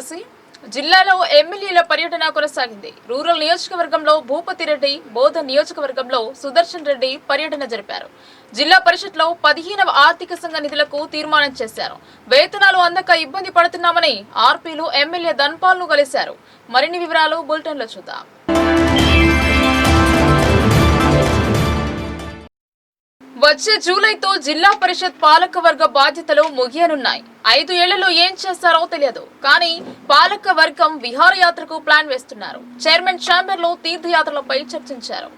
కలిసి జిల్లాలో ఎమ్మెల్యేల పర్యటన కొనసాగింది. రూరల్ నియోజకవర్గంలో భూపతి రెడ్డి, బోధన్ నియోజకవర్గంలో సుదర్శన్ రెడ్డి పర్యటన జరిపారు. జిల్లా పరిషత్లో 15వ ఆర్థిక సంఘ నిధులకు తీర్మానం చేశారు. వేతనాలు అందక ఇబ్బంది పడుతున్నామని ఆర్పీలు ఎమ్మెల్యే ధన్పాల్ను కలిశారు. మరిన్ని వివరాలు బులెటిన్లో చూద్దాం. వచ్చే జూలైతో జిల్లా పరిషత్ పాలకవర్గ బాధ్యతలు ముగియనున్నాయి. 5 ఏళ్లలో ఏం చేస్తారో తెలియదు. కానీ పాలక వర్గం విహారయాత్రకు ప్లాన్ వేస్తున్నారు. చైర్మన్ ఛాంబర్ లో తీర్థయాత్రలపై చర్చించారు.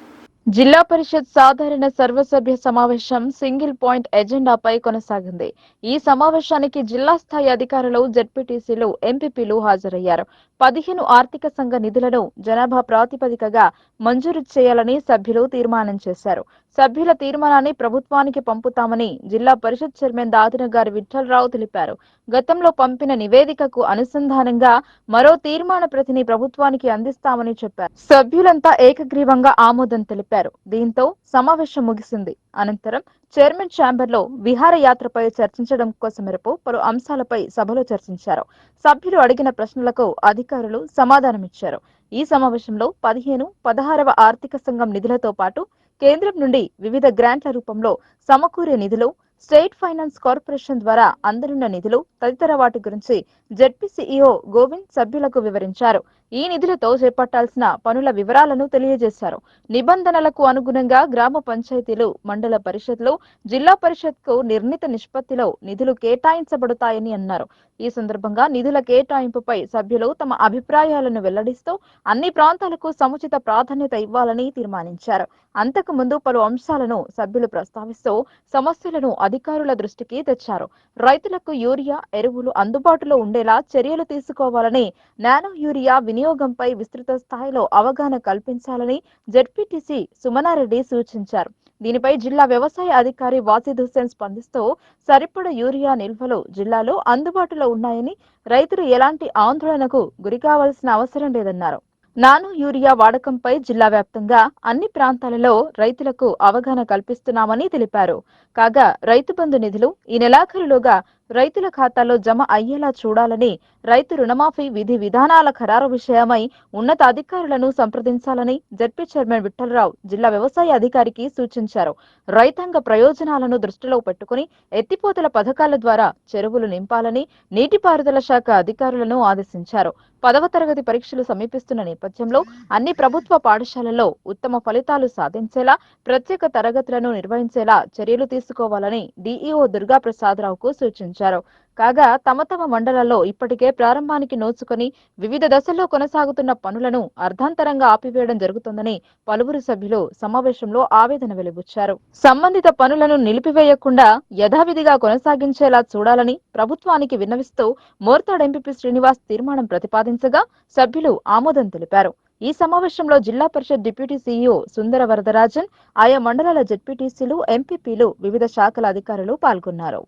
జిల్లా పరిషత్ సాధారణ సర్వసభ్య సమావేశం సింగిల్ పాయింట్ ఎజెండాపై కొనసాగింది. ఈ సమావేశానికి జిల్లా స్థాయి అధికారులు, జెడ్పీటీసీలు, ఎంపీపీలు హాజరయ్యారు. 15 ఆర్థిక సంఘ నిధులను జనాభా ప్రాతిపదికగా మంజూరు చేయాలని సభ్యులు తీర్మానం చేశారు. సభ్యుల తీర్మానాన్ని ప్రభుత్వానికి పంపుతామని జిల్లా పరిషత్ చైర్మన్ దాదినగారి విఠలరావు తెలిపారు. గతంలో పంపిన నివేదికకు అనుసంధానంగా మరో తీర్మాన ప్రతిని ప్రభుత్వానికి అందిస్తామని చెప్పారు. సభ్యులంతా ఏకగ్రీవంగా ఆమోదం తెలిపారు. దీంతో సమావేశం ముగిసింది. అనంతరం చైర్మన్ ఛాంబర్ లో విహారయాత్రపై చర్చించడం కోసమేరకు పలు అంశాలపై సభలో చర్చించారు. సభ్యులు అడిగిన ప్రశ్నలకు అధికారులు సమాధానమిచ్చారు. ఈ సమావేశంలో 15, 16వ ఆర్థిక సంఘం నిధులతో పాటు కేంద్రం నుండి వివిధ గ్రాంట్ల రూపంలో సమకూరే నిధులు, స్టేట్ ఫైనాన్స్ కార్పొరేషన్ ద్వారా అందనున్న నిధులు తదితర వాటి గురించి జెడ్పీ సీఈఓ గోవింద్ సభ్యులకు వివరించారు. ఈ నిధులతో చేపట్టాల్సిన పనుల వివరాలను తెలియజేశారు. నిబంధనలకు అనుగుణంగా గ్రామ పంచాయతీలు, మండల పరిషత్లు, జిల్లా పరిషత్కు నిర్ణీత నిష్పత్తిలో నిధులు కేటాయించబడతాయని అన్నారు. ఈ సందర్భంగా నిధుల కేటాయింపుపై సభ్యులు తమ అభిప్రాయాలను వెల్లడిస్తూ అన్ని ప్రాంతాలకు సముచిత ప్రాధాన్యత ఇవ్వాలని తీర్మానించారు. అంతకు ముందు పలు అంశాలను సభ్యులు ప్రస్తావిస్తూ సమస్యలను అధికారుల దృష్టికి తెచ్చారు. రైతులకు యూరియా, ఎరువులు అందుబాటులో ఉండేలా చర్యలు తీసుకోవాలని, నానో యూరియా వినియోగంపై విస్తృత స్థాయిలో అవగాహన కల్పించాలని జెడ్పీటీసీ సుమనారెడ్డి సూచించారు. దీనిపై జిల్లా వ్యవసాయ అధికారి వాసిద్ హుస్సేన్ స్పందిస్తూ సరిపడ యూరియా నిల్వలు జిల్లాలో అందుబాటులో ఉన్నాయని, రైతులు ఎలాంటి ఆందోళనకు గురికావాల్సిన అవసరం లేదన్నారు. నానో యూరియా వాడకంపై జిల్లా వ్యాప్తంగా అన్ని ప్రాంతాలలో రైతులకు అవగాహన కల్పిస్తున్నామని తెలిపారు. కాగా రైతు బంధు నిధులు ఈ నెలాఖరులోగా రైతుల ఖాతాలో జమ అయ్యేలా చూడాలని, రైతు రుణమాఫీ విధి విధానాల ఖరారు విషయమై ఉన్నత అధికారులను సంప్రదించాలని జెడ్పీ చైర్మన్ విఠలరావు జిల్లా వ్యవసాయ అధికారికి సూచించారు. రైతాంగ ప్రయోజనాలను దృష్టిలో పెట్టుకుని ఎత్తిపోతల పథకాల ద్వారా చెరువులు నింపాలని నీటిపారుదల శాఖ అధికారులను ఆదేశించారు. 10వ తరగతి పరీక్షలు సమీపిస్తున్న నేపథ్యంలో అన్ని ప్రభుత్వ పాఠశాలల్లో ఉత్తమ ఫలితాలు సాధించేలా ప్రత్యేక తరగతులను నిర్వహించేలా చర్యలు తీసుకోవాలని డీఈఓ దుర్గాప్రసాదరావుకు సూచించారు. కాగా తమ మండలాల్లో ఇప్పటికే ప్రారంభానికి నోచుకొని వివిధ దశల్లో కొనసాగుతున్న పనులను అర్ధాంతరంగా ఆపివేయడం జరుగుతోందని పలువురు సభ్యులు సమావేశంలో ఆవేదన వెలిబుచ్చారు. సంబంధిత పనులను నిలిపివేయకుండా యథావిధిగా కొనసాగించేలా చూడాలని ప్రభుత్వానికి విన్నవిస్తూ మోర్తాడ్ ఎంపీపీ శ్రీనివాస్ తీర్మానం ప్రతిపాదించగా సభ్యులు ఆమోదం తెలిపారు. ఈ సమావేశంలో జిల్లా పరిషత్ డిప్యూటీ సీఈఓ సుందర వరదరాజన్, ఆయా మండలాల జెడ్పీటీసీలు, ఎంపీపీలు, వివిధ శాఖల అధికారులు పాల్గొన్నారు.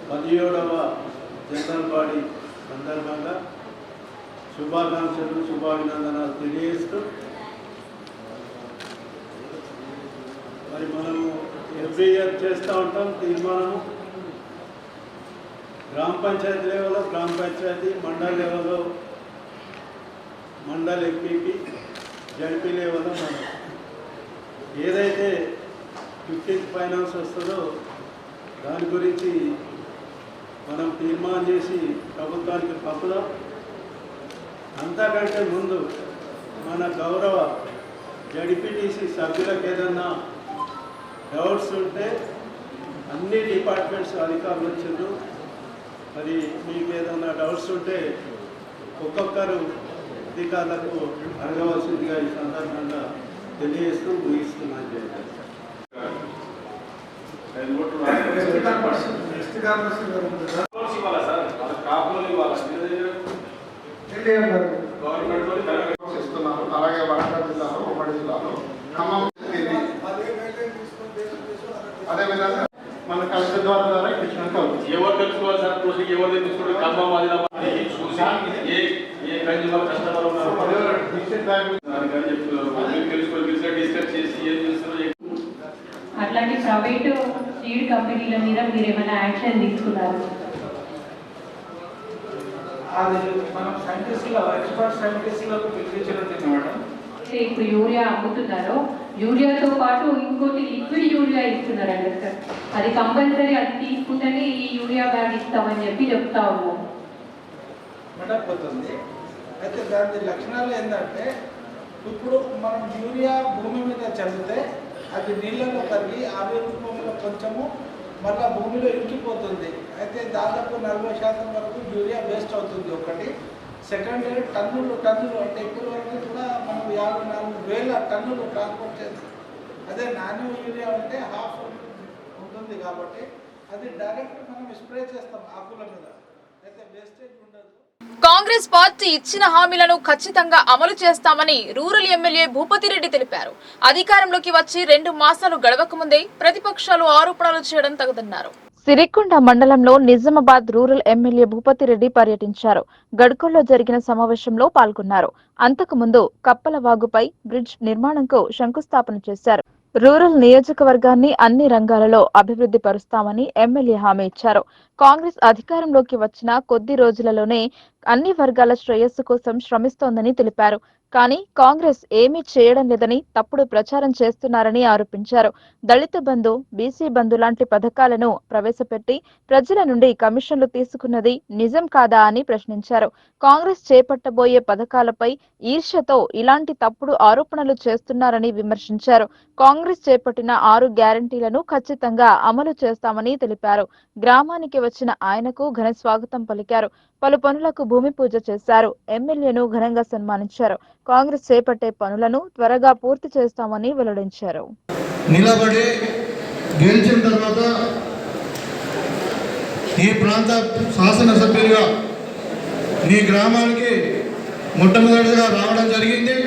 17వ జనరల్ బాడీ సందర్భంగా శుభాకాంక్షలు, శుభాభినందనలు తెలియజేస్తూ మరి మనము ఎవ్రీ ఇయర్ చేస్తూ ఉంటాం తీర్మానము. గ్రామ పంచాయతీ లెవెల్లో గ్రామ పంచాయతీ, మండల లెవెల్లో మండల ఎంపీపీ, జడ్పీ లెవెల్లో మనం ఏదైతే 15th ఫైనాన్స్ వస్తుందో దాని గురించి మనం తీర్మానం చేసి ప్రభుత్వానికి పంపుదాం. అంతకంటే ముందు మన గౌరవ జడ్పీటీసీ సభ్యులకు ఏదన్నా డౌట్స్ ఉంటే అన్ని డిపార్ట్మెంట్స్ అధికారులు వచ్చిండ్రు. మరి మీకు ఏదన్నా డౌట్స్ ఉంటే ఒక్కొక్కరు అధికారులకు అడగవలసిందిగా ఈ సందర్భంగా తెలియజేస్తూ ముగిస్తున్నాను. అలాగే వరంగల్ జిల్లాలో, ఉమ్మడి జిల్లాలో, ఖమ్మం, అదేవిధంగా మన కలెక్టర్ ద్వారా ఇచ్చినట్టు ఎవరు తెలుసుకోవాలి సార్? రోజుకి ఎవరు తెలుసుకోండి. ఖమ్మం కస్టమర్ ఉన్నారు డిస్కస్ చేసి ఏం చేస్తున్నారు. అట్లాంటి ప్రైవేటు సీడ్ కంపెనీల మీద మీరు ఏమైనా యాక్షన్ తీసుకున్నారు? అది మనం సైంటిస్టులు ఎక్స్పర్ట్ సైంటిస్టులకు పిలిపించినట్టు మేడం. ఇప్పుడు యూరియా అమ్ముతున్నారో యూరియాతో పాటు ఇంకోటి లిక్విడ్ యూరియా ఇస్తున్నారండి సార్. అది కంపల్సరీ, అది తీసుకుంటేనే ఈ యూరియా బ్యాగ్ ఇస్తామని చెప్పి చెప్తా ఉన్నాం. మేడం పోతుంది. అయితే దాని లక్షణాలు ఏంటంటే ఇప్పుడు మనం యూరియా భూమి మీద చల్లితే అది నీళ్ళలో కరిగి ఆవిరి రూపంలో కొంచెము మళ్ళీ భూమిలో ఇంకిపోతుంది. అయితే దాదాపు 40% వరకు యూరియా వేస్ట్ అవుతుంది ఒకటి. సెకండ్ టన్నులు అంటే ఇప్పటి వరకు కూడా మనం 54,000 టన్నులు ట్రాన్స్పోర్ట్ చేస్తాం. అదే నానో యూరియా అంటే హాఫ్ ఉంటుంది కాబట్టి అది డైరెక్ట్ మనం స్ప్రే చేస్తాం ఆకుల మీద, అయితే వేస్టేజ్ ఉండదు. కాంగ్రెస్ పార్టీ ఇచ్చిన హామీలను ఖచ్చితంగా అమలు చేస్తామని రూరల్ ఎమ్మెల్యే భూపతిరెడ్డి తెలిపారు. అధికారంలోకి వచ్చి 2 మాసాలు గడవకముందే ప్రతిపక్షాలు ఆరోపణలు చేయడం తగదన్నారు. సిరికొండ మండలంలో నిజామాబాద్ రూరల్ ఎమ్మెల్యే భూపతిరెడ్డి పర్యటించారు. గడ్కోల్లో జరిగిన సమావేశంలో పాల్గొన్నారు. అంతకుముందు కప్పలవాగుపై బ్రిడ్జ్ నిర్మాణంకు శంకుస్థాపన చేశారు. రూరల్ నియోజకవర్గాన్ని అన్ని రంగాలలో అభివృద్ధి పరుస్తామని ఎమ్మెల్యే హామీ ఇచ్చారు. కాంగ్రెస్ అధికారంలోకి వచ్చిన కొద్ది రోజులలోనే అన్ని వర్గాల శ్రేయస్సు కోసం శ్రమిస్తోందని తెలిపారు. కానీ కాంగ్రెస్ ఏమీ చేయడం లేదని తప్పుడు ప్రచారం చేస్తున్నారని ఆరోపించారు. దళిత బంధు, బీసీ బంధు లాంటి పథకాలను ప్రవేశపెట్టి ప్రజల నుండి కమిషన్లు తీసుకున్నది నిజం కాదా అని ప్రశ్నించారు. కాంగ్రెస్ చేపట్టబోయే పథకాలపై ఈర్ష్యతో ఇలాంటి తప్పుడు ఆరోపణలు చేస్తున్నారని విమర్శించారు. కాంగ్రెస్ చేపట్టిన 6 గ్యారంటీలను ఖచ్చితంగా అమలు చేస్తామని తెలిపారు. గ్రామానికి వచ్చిన ఆయనకు ఘన స్వాగతం పలికారు. పలు పనులకు భూమి పూజ చేశారు. ఎమ్మెల్యేను ఘనంగా సన్మానించారు. కాంగ్రెస్ చేపట్టే పనులను త్వరగా పూర్తి చేస్తామని వెల్లడించారు. నిలబడి గెలిచిన తర్వాత ఈ ప్రాంత శాసనసభ్యులుగా మీ గ్రామానికి మొట్టమొదటిగా రావడం జరిగింది.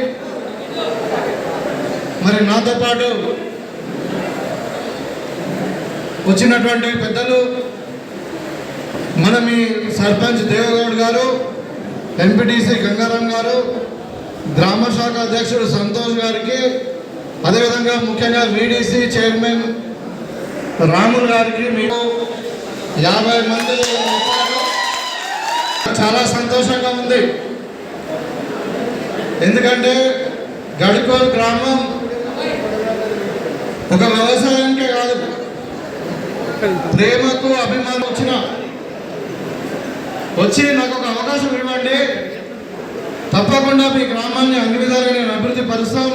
మరి నాతో పాటు వచ్చినటువంటి పెద్దలు మన మీ సర్పంచ్ దేవగౌడ్ గారు, ఎంపీటీసీ గంగారాం గారు, గ్రామ శాఖ అధ్యక్షుడు సంతోష్ గారికి, అదేవిధంగా ముఖ్యంగా వీడీసీ చైర్మన్ రాముల్ గారికి మీకు 50 మంది చాలా సంతోషంగా ఉంది. ఎందుకంటే గడ్కోల్ గ్రామం ఒక వ్యవసాయానికే కాదు, ప్రేమకు అభిమానం వచ్చి నాకు ఒక అవకాశం ఇవ్వండి, తప్పకుండా మీ గ్రామాన్ని అన్ని విధాలుగా నేను అభివృద్ధి పరుస్తాం.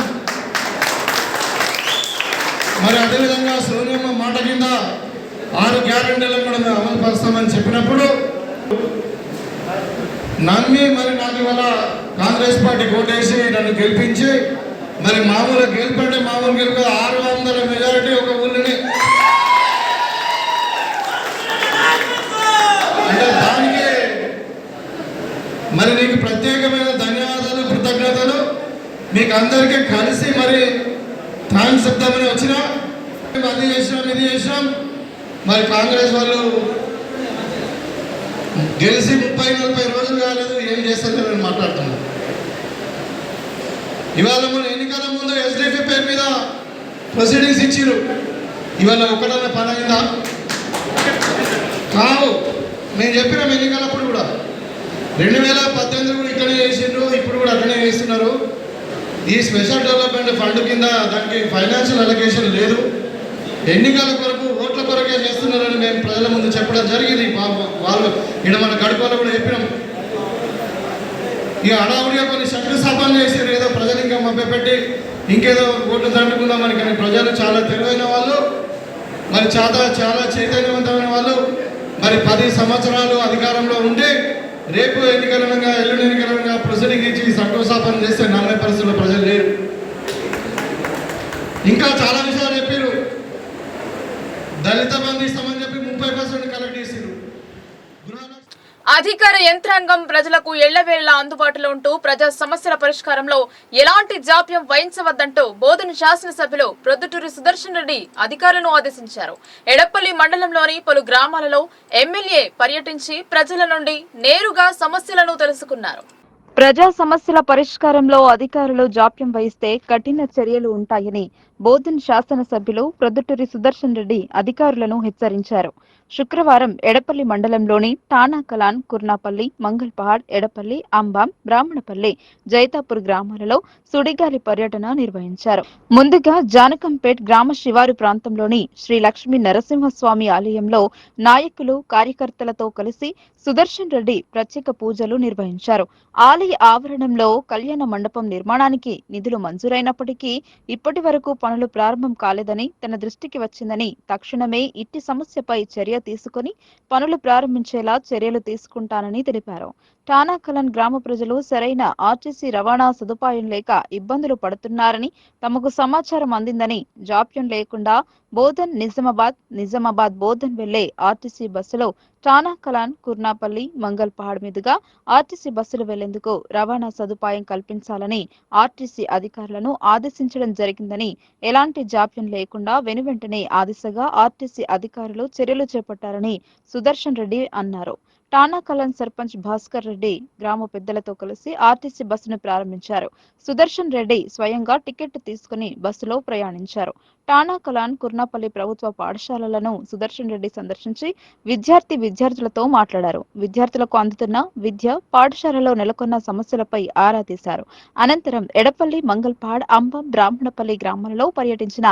మరి అదేవిధంగా సోనియమ్మ మాట కింద 6 గ్యారెంటీలను కూడా మేము అమలు పరుస్తామని చెప్పినప్పుడు నమ్మి మరి నాకు ఇవాళ కాంగ్రెస్ పార్టీ ఓటేసి నన్ను గెలిపించి, మరి మామూలు గెలుపంటే మామూలు గెలుపు 600 మెజారిటీ ఒక ఊళ్ళని, అంటే దానికి మరి నీకు ప్రత్యేకమైన ధన్యవాదాలు, కృతజ్ఞతలు. మీకు అందరికీ కలిసి మరి థ్యాంక్స్ చెప్తామని వచ్చినా, అది చేసినాం ఇది చేసినాం. మరి కాంగ్రెస్ వాళ్ళు గెలిచి 30-40 రోజులు కాలేదు, ఏం చేస్తారో నేను మాట్లాడుతున్నాను. ఇవాళ మన ఎన్నికల ముందు ఎస్డిపి పేరు మీద ప్రొసీడింగ్స్ ఇచ్చిరు. ఇవాళ ఒకటన్నా పని అయిందా? కావు. మేము చెప్పినాం ఎన్నికలప్పుడు కూడా 2018 కూడా ఇక్కడే చేసిండ్రు, ఇప్పుడు కూడా అక్కడే చేస్తున్నారు. ఈ స్పెషల్ డెవలప్మెంట్ ఫండ్ కింద దానికి ఫైనాన్షియల్ అలొకేషన్ లేదు, ఎన్నికల కొరకు ఓట్ల కొరకే చేస్తున్నారని మేము ప్రజల ముందు చెప్పడం జరిగింది. వాళ్ళు ఇక్కడ మన గడపలో కూడా చెప్పినాం. ఇక హడావుడిగా కొన్ని శంకుస్థాపన చేసారు, ఏదో ప్రజలు ఇంకా మభ్యపెట్టి ఇంకేదో ఓట్లు దండుకుందామని. కానీ ప్రజలు చాలా తెలివైన వాళ్ళు, మరి చాలా చైతన్యవంతమైన వాళ్ళు. మరి 10 సంవత్సరాలు అధికారంలో ఉండి రేపు ఎన్నికలనగా ఎల్లుండి ఎన్నికలనగా ప్రొసీడింగ్ ఇచ్చి శంకుస్థాపన చేస్తే నమ్మే పరిస్థితుల్లో ప్రజలు లేరు. ఇంకా చాలా విషయాలు చెప్పారు. దళిత బంధు ఇస్తామని చెప్పి 30% కలెక్ట్ చేసారు. అధికార యంత్రాంగం ప్రజలకు ఎళ్లవేళ్లా అందుబాటులో ఉంటూ ప్రజా సమస్యల పరిష్కారంలో ఎలాంటి జాప్యం వహించవద్దంటూ బోధన శాసనసభ్యులు ప్రొద్దుటూరి సుదర్శన్ రెడ్డి అధికారులను ఆదేశించారు. ఎడపల్లి మండలంలోని పలు గ్రామాలలో ఎమ్మెల్యే పర్యటించి ప్రజల నుండి నేరుగా సమస్యలను తెలుసుకున్నారు. ప్రజా సమస్యల పరిష్కారంలో అధికారులు జాప్యం వహిస్తే కఠిన చర్యలు ఉంటాయని బోధన్ శాసనసభ్యులు ప్రొద్దుటూరి సుదర్శన్ రెడ్డి అధికారులను హెచ్చరించారు. శుక్రవారం ఎడపల్లి మండలంలోని టానాకలాన్, కుర్నాపల్లి, మంగల్పహాడ్, ఎడపల్లి, అంబాం, బ్రాహ్మణపల్లి, జైతాపూర్ గ్రామాలలో సుడిగాలి పర్యటన నిర్వహించారు. ముందుగా జానకంపేట్ గ్రామ శివారు ప్రాంతంలోని శ్రీ లక్ష్మీ నరసింహస్వామి ఆలయంలో నాయకులు, కార్యకర్తలతో కలిసి సుదర్శన్ రెడ్డి ప్రత్యేక పూజలు నిర్వహించారు. ఆలయ ఆవరణంలో కళ్యాణ మండపం నిర్మాణానికి నిధులు మంజూరైనప్పటికీ ఇప్పటి వరకు పనులు ప్రారంభం కాలేదని తన దృష్టికి వచ్చిందని తక్షణమే ఇట్టి సమస్యపై చర్య తీసుకుని పనులు ప్రారంభించేలా చర్యలు తీసుకుంటానని తెలిపారు. టానాకలన్ గ్రామ ప్రజలు సరైన ఆర్టీసీ రవాణా సదుపాయం లేక ఇబ్బందులు పడుతున్నారని తమకు సమాచారం అందిందని జాప్యం లేకుండా బోధన్ నిజామాబాద్ బోధన్ వెళ్లే ఆర్టీసీ బస్సులో టానాకలాన్, కుర్నాపల్లి, మంగల్పహాడ్ మీదుగా ఆర్టీసీ బస్సులు వెళ్లేందుకు రవాణా సదుపాయం కల్పించాలని ఆర్టీసీ అధికారులను ఆదేశించడం జరిగిందని, ఎలాంటి జాప్యం లేకుండా వెనువెంటనే ఆ దిశగా ఆర్టీసీ అధికారులు చర్యలు చేపట్టారని సుదర్శన్ రెడ్డి అన్నారు. టానాకలాన్ సర్పంచ్ భాస్కర్ రెడ్డి గ్రామ పెద్దలతో కలిసి ఆర్టీసీ బస్సును ప్రారంభించారు. సుదర్శన్ రెడ్డి స్వయంగా టికెట్ తీసుకుని బస్సులో ప్రయాణించారు. టానాకలాన్, కుర్నాపల్లి ప్రభుత్వ పాఠశాలలను సుదర్శన్ రెడ్డి సందర్శించి విద్యార్థులతో మాట్లాడారు. విద్యార్థులకు అందుతున్న విద్య, పాఠశాలలో నెలకొన్న సమస్యలపై ఆరా తీశారు. అనంతరం ఎడపల్లి, మంగల్పహాడ్, అంబం, బ్రాహ్మణపల్లి గ్రామాలలో పర్యటించిన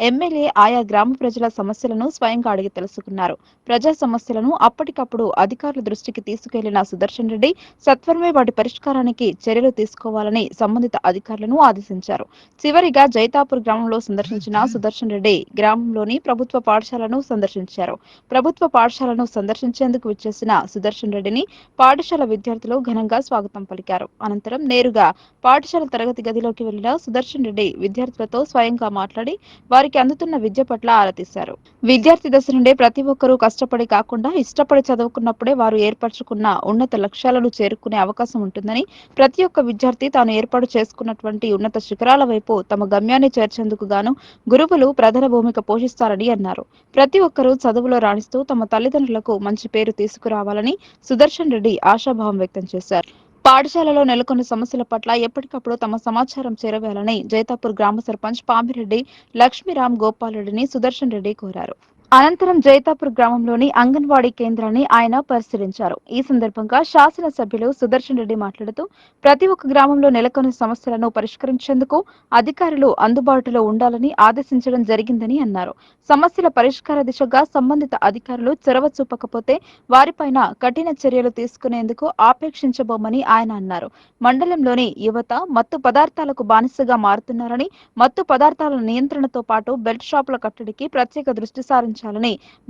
ఎమ్మెల్యే ఆయా గ్రామ ప్రజల సమస్యలను స్వయంగా అడిగి తెలుసుకున్నారు. ప్రజా సమస్యలను అప్పటికప్పుడు అధికారుల దృష్టికి తీసుకెళ్లిన సుదర్శన్ రెడ్డి సత్వరమే వాటి పరిష్కారానికి చర్యలు తీసుకోవాలని సంబంధిత అధికారులను ఆదేశించారు. చివరిగా జైతాపూర్ గ్రామంలో సందర్శించిన సుదర్శన్ రెడ్డి గ్రామంలోని ప్రభుత్వ పాఠశాలను సందర్శించారు. ప్రభుత్వ పాఠశాలను సందర్శించేందుకు విచ్చేసిన సుదర్శన్ రెడ్డిని పాఠశాల విద్యార్థులు ఘనంగా స్వాగతం పలికారు. అనంతరం నేరుగా పాఠశాల తరగతి గదిలోకి వెళ్లిన సుదర్శన్ రెడ్డి విద్యార్థులతో స్వయంగా మాట్లాడి వారికి అందుతున్న విద్య పట్ల ఆరా తీశారు. విద్యార్థి దశ నుండే ప్రతి ఒక్కరూ కష్టపడి కాకుండా ఇష్టపడి చదువుకున్నప్పుడే వారు ఏర్పరచుకున్న ఉన్నత లక్ష్యాలను చేరుకునే అవకాశం ఉంటుందని, ప్రతి ఒక్క విద్యార్థి తాను ఏర్పాటు చేసుకున్నటువంటి ఉన్నత శిఖరాల వైపు తమ గమ్యాన్ని చేర్చేందుకు గాను గురువులు ప్రధాన భూమిక పోషిస్తారని అన్నారు. ప్రతి ఒక్కరూ చదువులో రాణిస్తూ తమ తల్లిదండ్రులకు మంచి పేరు తీసుకురావాలని సుదర్శన్ రెడ్డి ఆశాభావం వ్యక్తం చేశారు. పాఠశాలలో నెలకొన్న సమస్యల పట్ల ఎప్పటికప్పుడు తమ సమాచారం చేరవేయాలని జైతాపూర్ గ్రామ సర్పంచ్ పామిరెడ్డి లక్ష్మీరామ్ గోపాల్ రెడ్డిని సుదర్శన్ రెడ్డి కోరారు. అనంతరం జైతాపూర్ గ్రామంలోని అంగన్వాడీ కేంద్రాన్ని ఆయన పరిశీలించారు. ఈ సందర్భంగా శాసనసభ్యులు సుదర్శన్ రెడ్డి మాట్లాడుతూ ప్రతి ఒక్క గ్రామంలో నెలకొన్న సమస్యలను పరిష్కరించేందుకు అధికారులు అందుబాటులో ఉండాలని ఆదేశించడం జరిగిందని అన్నారు. సమస్యల పరిష్కార దిశగా సంబంధిత అధికారులు చొరవ చూపకపోతే వారిపైన కఠిన చర్యలు తీసుకునేందుకు ఆపేక్షించబోమని ఆయన అన్నారు. మండలంలోని యువత మత్తు పదార్థాలకు బానిసగా మారుతున్నారని, మత్తు పదార్థాల నియంత్రణతో పాటు బెల్ట్ షాపుల కట్టడికి ప్రత్యేక దృష్టి సారించారు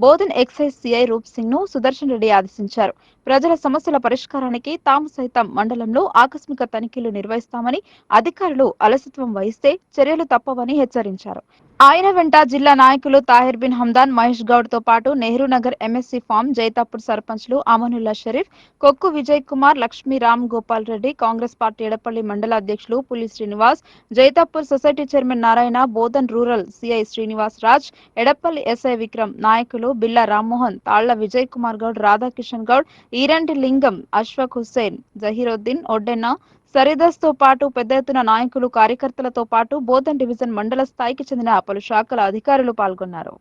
బోధన్ ఎక్సైజ్ సిఐ రూప్ సింగ్ ను సుదర్శన్ రెడ్డి ఆదేశించారు. ప్రజల సమస్యల పరిష్కారానికి తాము సైతం మండలంలో ఆకస్మిక తనిఖీలు నిర్వహిస్తామని, అధికారులు అలసత్వం వహిస్తే చర్యలు తప్పవని హెచ్చరించారు. ఆయన వెంట జిల్లా నాయకులు తాహిర్ బిన్ హమ్దాన్, మహేష్ గౌడ్ తో పాటు నెహ్రూ నగర్ ఎంఎస్సీ ఫామ్, జైతాపూర్ సర్పంచ్లు అమనుల్లా షరీఫ్, కొక్కు విజయ్ కుమార్, లక్ష్మీ రామ్ గోపాల్ రెడ్డి, కాంగ్రెస్ పార్టీ ఎడపల్లి మండల అధ్యక్షులు Puli Srinivas, Jaitapur society chairman Narayana, Bodhan rural CI Srinivas Raj, Edapalli SI Vikram, నాయకులు బిల్లా రామ్మోహన్, తాళ్ల విజయ్ కుమార్ గౌడ్, రాధాకిషన్ గౌడ్, ఈరంటి లింగం, అష్ఫక్ హుస్సేన్, జహీరుద్దీన్, ఒడ్డెన్న, సరిదస్ తో పాటు పెద్ద ఎత్తున నాయకులు, కార్యకర్తలతో పాటు బోధన్ డివిజన్ మండల స్థాయికి చెందిన పలు శాఖల అధికారులు పాల్గొన్నారు.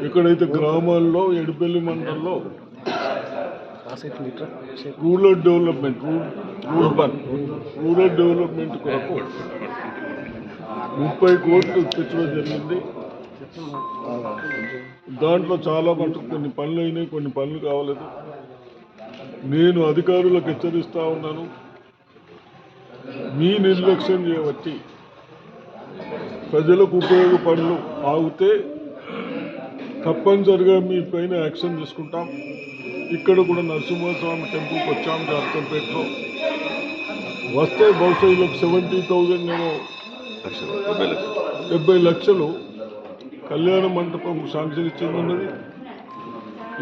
ఇక్కడైతే గ్రామాల్లో ఎడపల్లి మండలంలో రూరల్ డెవలప్మెంట్ కొరకు 30 కోట్లు తెచ్చడం జరిగింది. దాంట్లో చాలా మటుకు కొన్ని పనులు అయినాయి, కొన్ని పనులు కావలేదు. నేను అధికారులకు హెచ్చరిస్తా ఉన్నాను, మీ నిర్లక్ష్యం చేయబట్టి ప్రజలకు ఉపయోగ పనులు ఆగితే తప్పనిసరిగా మీ పైన యాక్షన్ తీసుకుంటాం. ఇక్కడ కూడా నరసింహస్వామి టెంపుల్కి వచ్చాం జార్కంపేటలో. వస్తే బహుశా 70,000 ఏమో 70 లక్షలు కళ్యాణ మంటపం శాంక్షన్ ఇచ్చింది ఉన్నది.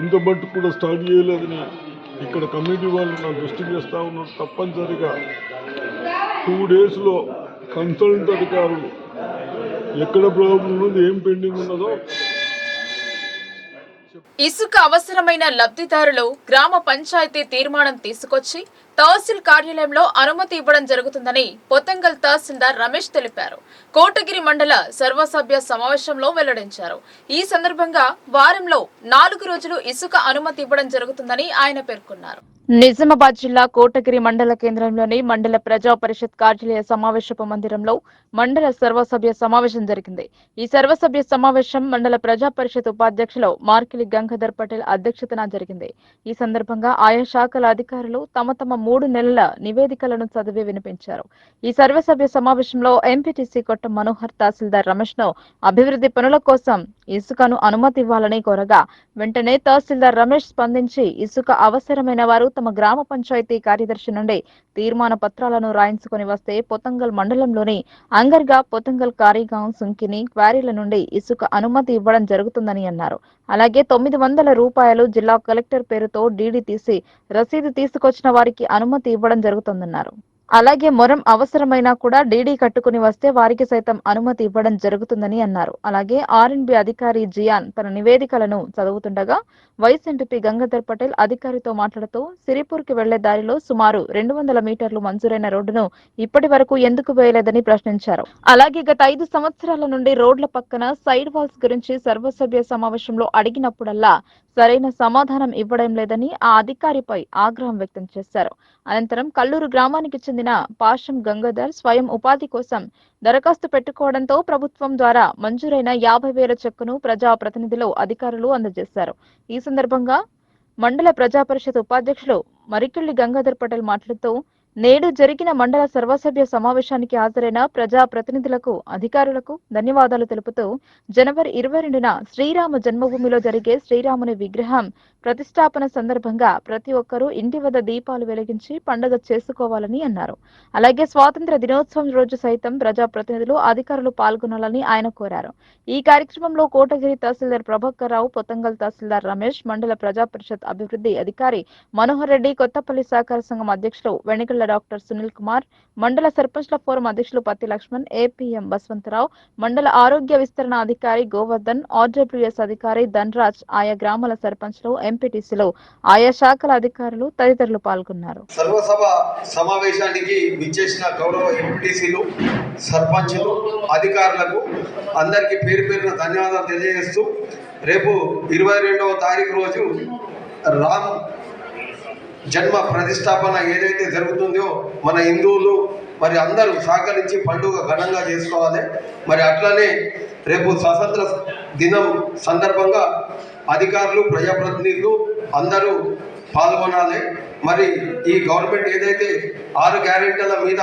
ఇంత మట్టు కూడా స్టార్ట్ చేయలేదని ఇక్కడ కమిటీ వాళ్ళు నా దృష్టికి చేస్తూ ఉన్నారు. తప్పనిసరిగా 2 డేస్లో కన్సల్ట్ అధికారులు ఎక్కడ ప్రాబ్లం ఉన్నది, ఏం పెండింగ్ ఉన్నదో ఇసుక అవసరమైన లబ్ధిదారులు గ్రామ పంచాయతీ తీర్మానం తీసుకొచ్చి తహసీల్ కార్యాలయంలో అనుమతి ఇవ్వడం జరుగుతుందని పొతంగల్ తహసీల్దార్ రమేష్ తెలిపారు. కోటగిరి మండల సర్వసభ్య సమావేశంలో వెల్లడించారు. ఈ సందర్భంగా వారంలో 4 రోజులు ఇసుక అనుమతి ఇవ్వడం జరుగుతుందని ఆయన పేర్కొన్నారు. నిజామాబాద్ జిల్లా కోటగిరి మండల కేంద్రంలోని మండల ప్రజా పరిషత్ కార్యాలయ సమావేశపు మందిరంలో మండల సర్వసభ్య సమావేశం జరిగింది. ఈ సర్వసభ్య సమావేశం మండల ప్రజా పరిషత్ ఉపాధ్యక్షులు మార్కిలి గంగాధర్ పటేల్ అధ్యక్షతన జరిగింది. ఈ సందర్భంగా ఆయా శాఖల అధికారులు తమ 3 నెలల నివేదికలను చదివి వినిపించారు. ఈ సర్వసభ్య సమావేశంలో ఎంపీటీసీ కొట్ట మనోహర్ తహసీల్దార్ రమేష్ ను అభివృద్ధి పనుల కోసం ఇసుకను అనుమతి ఇవ్వాలని కోరగా వెంటనే తహసీల్దార్ రమేష్ స్పందించి ఇసుక అవసరమైన వారు తమ గ్రామ పంచాయతీ కార్యదర్శి నుండి తీర్మాన పత్రాలను రాయించుకుని వస్తే పొతంగల్ మండలంలోని అంగర్గా, పొతంగల్, కారీగాం, సుంకిని క్వారీల నుండి ఇసుక అనుమతి ఇవ్వడం జరుగుతుందని అన్నారు. అలాగే 900 రూపాయలు జిల్లా కలెక్టర్ పేరుతో డీడీ తీసి రసీదు తీసుకొచ్చిన వారికి అనుమతి ఇవ్వడం జరుగుతుందన్నారు. అలాగే మొరం అవసరమైనా కూడా డీడీ కట్టుకుని వస్తే వారికి సైతం అనుమతి ఇవ్వడం జరుగుతుందని అన్నారు. అలాగే ఆర్ఎన్బి అధికారి జియాన్ తన నివేదికలను చదువుతుండగా వైస్ ఎంపీ గంగాధర్ పటేల్ అధికారితో మాట్లాడుతూ సిరిపూర్కి వెళ్లే దారిలో సుమారు 200 మీటర్లు మంజూరైన రోడ్డును ఇప్పటి వరకు ఎందుకు వేయలేదని ప్రశ్నించారు. అలాగే గత 5 సంవత్సరాల నుండి రోడ్ల పక్కన సైడ్ వాల్స్ గురించి సర్వసభ్య సమావేశంలో అడిగినప్పుడల్లా సరైన సమాధానం ఇవ్వడం లేదని ఆ అధికారిపై ఆగ్రహం వ్యక్తం చేశారు. అనంతరం కల్లూరు గ్రామానికి చెందిన పాషం గంగాధర్ స్వయం ఉపాధి కోసం దరఖాస్తు పెట్టుకోవడంతో ప్రభుత్వం ద్వారా మంజూరైన 50,000 చెక్కును ప్రజా ప్రతినిధులు అధికారులు అందజేశారు. ఈ సందర్భంగా మండల ప్రజా పరిషత్ ఉపాధ్యక్షులు మరికిళ్లి గంగాధర్ పటేల్ మాట్లాడుతూ నేడు జరిగిన మండల సర్వసభ్య సమావేశానికి హాజరైన ప్రజా ప్రతినిధులకు, అధికారులకు ధన్యవాదాలు తెలుపుతూ జనవరి 22న శ్రీరామ జన్మభూమిలో జరిగే శ్రీరాముని విగ్రహం ప్రతిష్టాపన సందర్భంగా ప్రతి ఒక్కరూ ఇంటి వద్ద దీపాలు వెలిగించి పండుగ చేసుకోవాలని అన్నారు. అలాగే స్వాతంత్ర దినోత్సవం రోజు సైతం ప్రజా ప్రతినిధులు, అధికారులు పాల్గొనాలని ఆయన కోరారు. ఈ కార్యక్రమంలో కోటగిరి తహసీల్దార్ ప్రభాకర్ రావు, పొతంగల్ తహసీల్దార్ రమేష్, మండల ప్రజా పరిషత్ అభివృద్ధి అధికారి మనోహర్ రెడ్డి, కొత్తపల్లి సహకార సంఘం అధ్యక్షులు వెనికళ్ల డాక్టర్ సునీల్ కుమార్, మండల సర్పంచ్ల ఫోరం అధ్యక్షులు పత్తి లక్ష్మణ్, ఏపీఎం బస్వంతరావు, మండల ఆరోగ్య విస్తరణ అధికారి గోవర్ధన్, ఆర్డబ్ల్యూఎస్ అధికారి ధనరాజ్, ఆయా గ్రామాల సర్పంచ్లు, ఎంపీటీసీలు, ఆయా శాఖల అధికారులు తదితరులు పాల్గొన్నారు. సర్వసభ సమావేశానికి విచ్చేసిన గౌరవ ఎంపీటీసీలు, సర్పంచ్లు, అధికారులకు అందరికీ పేరు పేరున ధన్యవాదాలు తెలియజేస్తూ రేపు 22వ తారీఖు రోజు రామ్ జన్మ ప్రతిష్టాపన ఏదైతే జరుగుతుందో మన హిందువులు మరి అందరూ సహకరించి పండుగ ఘనంగా చేసుకోవాలి. మరి అట్లనే రేపు స్వాతంత్ర దినం సందర్భంగా అధికారులు, ప్రజాప్రతినిధులు అందరూ పాల్గొనాలి. మరి ఈ గవర్నమెంట్ ఏదైతే 6 గ్యారెంటీల మీద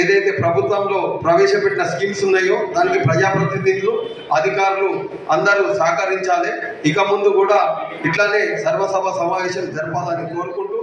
ఏదైతే ప్రభుత్వంలో ప్రవేశపెట్టిన స్కీమ్స్ ఉన్నాయో దానికి ప్రజాప్రతినిధులు, అధికారులు అందరూ సహకరించాలి. ఇక ముందు కూడా ఇట్లానే సర్వసభ సమావేశం జరపాలని కోరుకుంటూ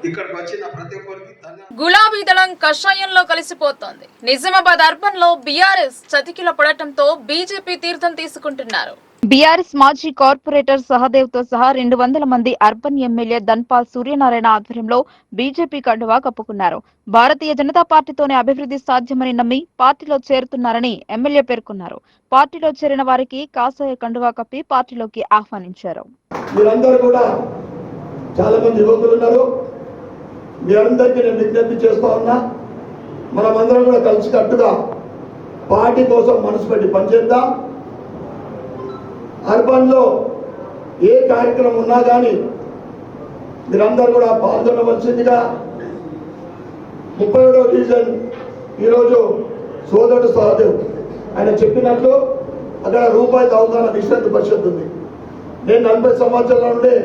ఇక్కడికి వచ్చిన ప్రతి ఒక్కరికి గులాబీ దళం కషాయంలో కలిసిపోతోంది. నిజామాబాద్ అర్బన్ లో బీఆర్ఎస్ చతికిల పడటంతో బీజేపీ తీర్థం తీసుకుంటున్నారు. బీఆర్ఎస్ మాజీ కార్పొరేటర్ సహదేవ్ తో సహా 200 మంది అర్బన్ ఎమ్మెల్యే ధన్పాల్ సూర్యనారాయణ ఆధ్వర్యంలో బీజేపీ కండువా కప్పుకున్నారు. భారతీయ జనతా పార్టీతోనే అభివృద్ధి సాధ్యమని నమ్మి పార్టీలో చేరుతున్నారని ఎమ్మెల్యే పేర్కొన్నారు. పార్టీలో చేరిన వారికి కాషాయ కండువా కప్పి పార్టీలోకి ఆహ్వానించారు. మీరందరూ కూడా చాలా మంది యువకులు ఉన్నారు. మీరందరికీ నేను విజ్ఞప్తి చేస్తా ఉన్నా, మనమందరం కూడా కలిసికట్టుగా పార్టీ కోసం మనసు పెట్టి పనిచేద్దాం. అర్బన్లో ఏ కార్యక్రమం ఉన్నా కానీ మీరందరూ కూడా పాల్గొనవలసిందిగా 37వ డివిజన్ ఈరోజు సోదరుడు సహదేవ్ ఆయన చెప్పినట్లు అక్కడ రూపాయి అవగాహన విశ్రాంతి పరిషత్ ఉంది. నేను 40 సంవత్సరాల నుండి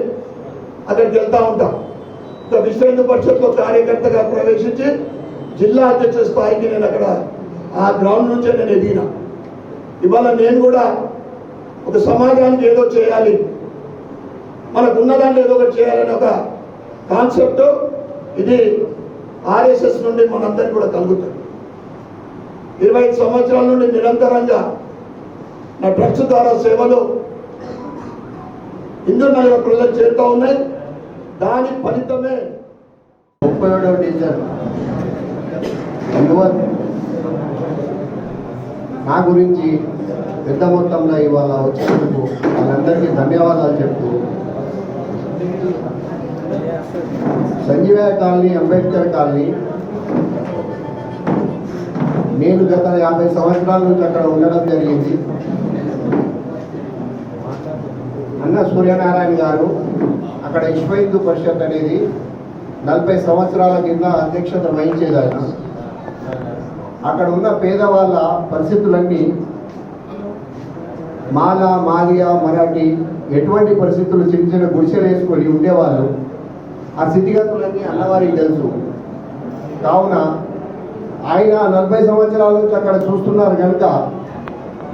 అక్కడికి వెళ్తూ ఉంటాను. ఒక విశ్రాంతి పరిషత్లో కార్యకర్తగా ప్రవేశించి జిల్లా అధ్యక్ష స్థాయికి నేను అక్కడ ఆ గ్రౌండ్ నుంచే నేను ఎదిగిన. ఇవాళ నేను కూడా ఒక సమాజానికి ఏదో చేయాలి, మనకు ఉన్నదాన్ని ఏదో ఒకటి చేయాలని ఒక కాన్సెప్ట్ ఇది ఆర్ఎస్ఎస్ నుండి మనందరికీ కూడా కలుగుతుంది. 25 సంవత్సరాల నుండి నిరంతరంగా నా ట్రక్స్ ద్వారా సేవలు హిందూ నగర ప్రజలకు చేరుతూ ఉన్నాయి. దాని ఫలితమే 37వ డివిజన్ నా గురించి పెద్ద మొత్తంలో ఇవాళ వచ్చినందుకు వాళ్ళందరికీ ధన్యవాదాలు చెప్తూ సంజీవయ్య కాలనీ, అంబేద్కర్ కాలనీ, నేను గత 50 సంవత్సరాల నుంచి అక్కడ ఉండడం జరిగింది. అన్న సూర్యనారాయణ గారు అక్కడ విశ్వ హిందూ పరిషత్ అనేది 40 సంవత్సరాల కింద అధ్యక్షత వహించేది ఆయన. అక్కడ ఉన్న పేదవాళ్ళ పరిస్థితులన్నీ మాల, మాలియా, మరాఠీ ఎటువంటి పరిస్థితులు చిన్న చిన్న గుడిసెలు వేసుకొని ఉండేవాళ్ళు. ఆ స్థితిగతులన్నీ అన్నవారికి తెలుసు. కావున ఆయన 40 సంవత్సరాల నుంచి అక్కడ చూస్తున్నారు కనుక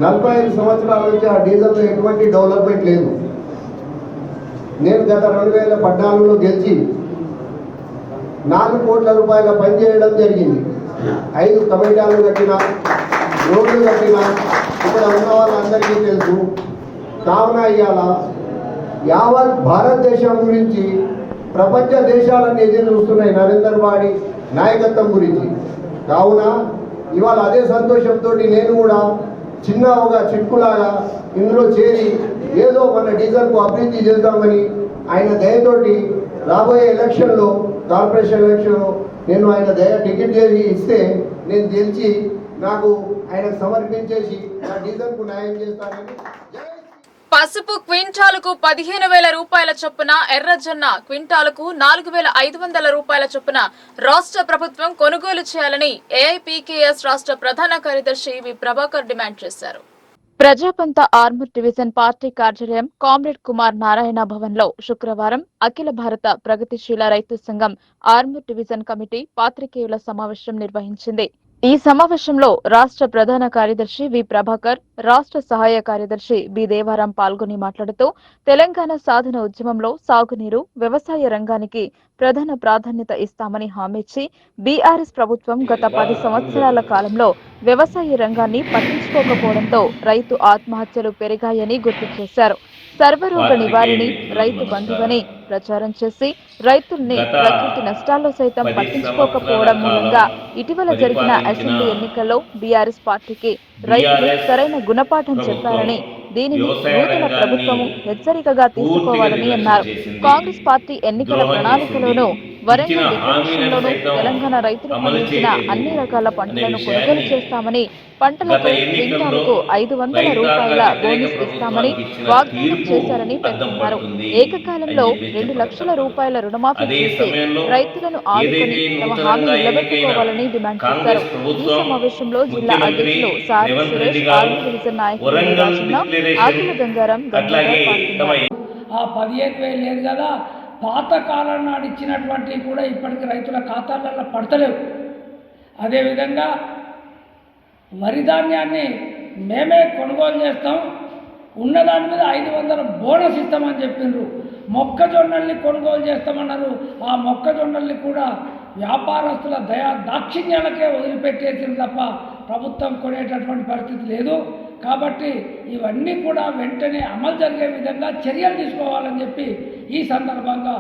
45 సంవత్సరాల నుంచి ఆ డీజిల్లో ఎటువంటి డెవలప్మెంట్ లేదు. నేను గత 2014లో గెలిచి 4 కోట్ల రూపాయల పని చేయడం జరిగింది. 5 కమిటీలు కట్టినా, రోడ్లు కట్టినా ఇక్కడ ఉన్న వాళ్ళందరికీ తెలుసు. కావున ఇవాళ యావత్ భారతదేశం గురించి ప్రపంచ దేశాలన్నీ ఎదురు చూస్తున్నాయి నరేంద్ర మోడీ నాయకత్వం గురించి. కావున ఇవాళ అదే సంతోషంతో నేను కూడా చిన్న ఒక చిట్కులాగా ఇందులో చేరి ఏదో మన డీజల్కు అభివృద్ధి చేద్దామని ఆయన దయతోటి రాబోయే ఎలక్షన్లో, కార్పొరేషన్ ఎలక్షన్లో నేను ఆయన దయ టికెట్ చేసి ఇస్తే నేను గెలిచి నాకు ఆయనకు సమర్పించేసి నా డీజల్కు న్యాయం చేస్తానని. పసుపు క్వింటాలుకు 15,000 రూపాయల చొప్పున, ఎర్రజొన్న క్వింటాలుకు 4,500 రూపాయల చొప్పున రాష్ట్ర ప్రభుత్వం కొనుగోలు చేయాలని ఏఐపీకేఎస్ రాష్ట్ర ప్రధాన కార్యదర్శి వి ప్రభాకర్ డిమాండ్ చేశారు. ప్రజాపంత ఆర్మూర్ డివిజన్ పార్టీ కార్యాలయం కామ్రేడ్ కుమార్ నారాయణ భవన్ లో శుక్రవారం అఖిల భారత ప్రగతిశీల రైతు సంఘం ఆర్మూర్ డివిజన్ కమిటీ పాత్రికేయుల సమావేశం నిర్వహించింది. ఈ సమావేశంలో రాష్ట్ర ప్రధాన కార్యదర్శి వి ప్రభాకర్, రాష్ట్ర సహాయ కార్యదర్శి బి దేవారాం పాల్గొని మాట్లాడుతూ తెలంగాణ సాధన ఉద్యమంలో సాగునీరు, వ్యవసాయ రంగానికి ప్రధాన ప్రాధాన్యత ఇస్తామని హామీ ఇచ్చి బీఆర్ఎస్ ప్రభుత్వం గత 10 సంవత్సరాల కాలంలో వ్యవసాయ రంగాన్ని పట్టించుకోకపోవడంతో రైతు ఆత్మహత్యలు పెరిగాయని గుర్తు చేశారు. సర్వరోగ నివారణి, రైతు బంధువని ప్రచారం చేసి రైతుల్ని ప్రకృతి నష్టాల్లో సైతం పట్టించుకోకపోవడం మూలంగా ఇటీవల జరిగిన అసెంబ్లీ ఎన్నికల్లో బీఆర్ఎస్ పార్టీకి రైతులు సరైన గుణపాఠం చెప్పారని, దీనిని నూతన ప్రభుత్వము హెచ్చరికగా తీసుకోవాలని అన్నారు. కాంగ్రెస్ పార్టీ ఎన్నికల ప్రణాళికలోనూ వరంగల్ డిక్లరేషన్లోనూ తెలంగాణ రైతులు పండించిన అన్ని రకాల పంటలను కొనుగోలు చేస్తామని, పంటలకు క్వింటాలకు 500 రూపాయల బోనస్ ఇస్తామని వాగ్దానం చేశారని పేర్కొన్నారు. ఏకకాలంలో 2 లక్షల రూపాయల రుణమాఫీ చేసి రైతులను ఆదుకొని తమ హామీ నిలబెట్టుకోవాలని డిమాండ్ చేశారు. ఈ సమావేశంలో జిల్లా అధ్యక్షులు సారి సురేష్, ఆర్మీ డివిజన్ నాయకులు రాజన్న, ఆకుల గంగారాం పాల్గొన్నారు. ఆ 15,000 లేదు కదా, పాత కాలం నాడు ఇచ్చినటువంటివి కూడా ఇప్పటికి రైతుల ఖాతాలలో పడతలేవు. అదేవిధంగా వరి ధాన్యాన్ని మేమే కొనుగోలు చేస్తాం, ఉన్నదాని మీద 500 బోనస్ ఇస్తామని చెప్పిండ్రు. మొక్కజొన్నల్ని కొనుగోలు చేస్తామన్నారు. ఆ మొక్కజొన్నల్ని కూడా వ్యాపారస్తుల దాక్షిణ్యాలకే వదిలిపెట్టేసింది తప్ప ప్రభుత్వం కొనేటటువంటి పరిస్థితి లేదు. కాబట్టి ఇవన్నీ కూడా వెంటనే అమలు జరిగే విధంగా చర్యలు తీసుకోవాలని చెప్పి ఈ సందర్భంగా